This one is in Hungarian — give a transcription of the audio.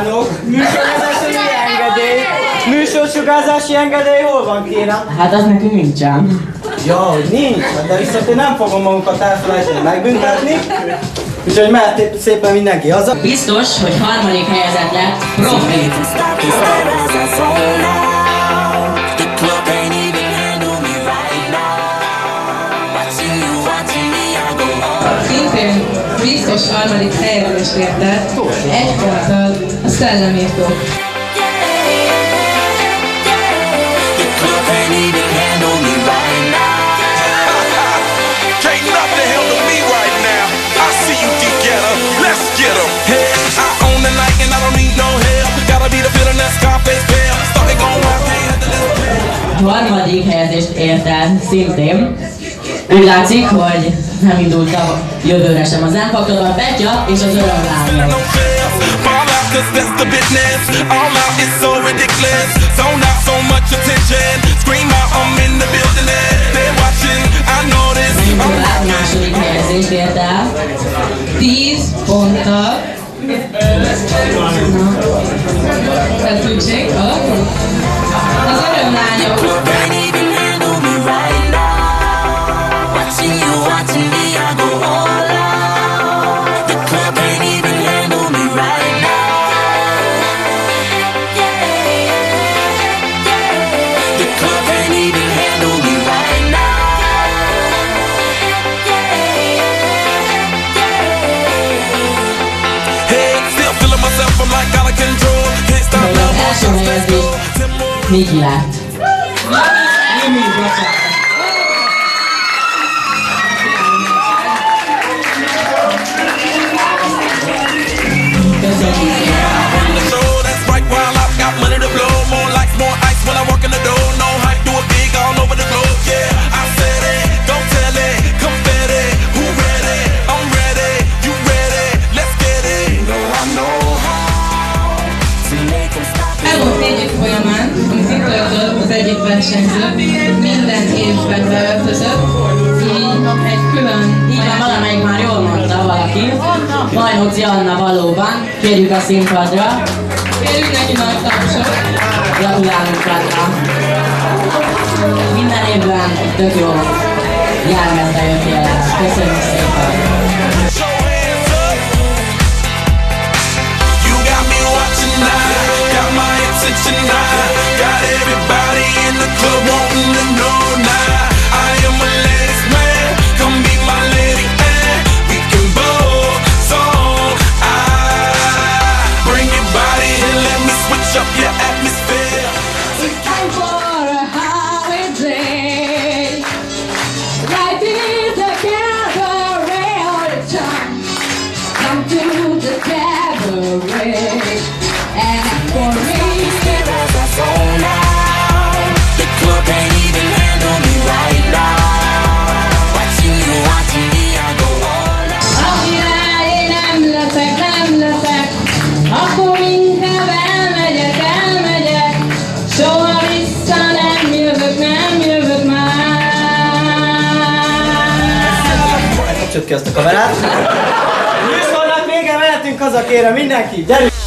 kívánok! Műsorsugárzási engedély hol van, kérem? Hát az nekünk nincsen. Ja, hogy nincs, de viszont én nem fogom magunkat elfelejteni megbüntetni. Úgyhogy mehet szépen mindenki haza. Biztos, hogy harmadik helyezett lett Profi. Szintén biztos harmadik helyezést ért el, egy ponttal a Szellemírtó. Harmadik helyezést ért el szintén. Úgy látszik, hogy nem indult a jövőre sem az elfakadva Petya és az örömlányok. A második helyezést ért el 10 ponttal. Feszültség az örömlányok. Az első helyezést Miki lett. Elmúlt 4 év folyamán, amit itt töltött az egyik versenyző, minden évben beöltözött, így egy külön... Így van, valamelyik már jól mondta valaki. Bajnóci Anna valóban. Kérjük a színpadra. Kérjük neki nagy tapsot. Gratulálunk Anna. Minden évben tök jó jármezre jöttél el. Köszönjük szépen. Got everybody in the club wanting to know now. I am a ladies man, come be my lady and we can both song. Bring your body and let me switch up your atmosphere. It's time for a holiday. Life is a cabaret all the time. Come to the cabaret and for me. The club can't even handle me right now. Watching you watching me, I go all out. Amire én nem leszek, akkor inkább elmegyek. Soha vissza nem jövök már. Kapcsolt ki azt a kamerát. Műsornak vége, mehetünk haza, kérem mindenki, gyerünk!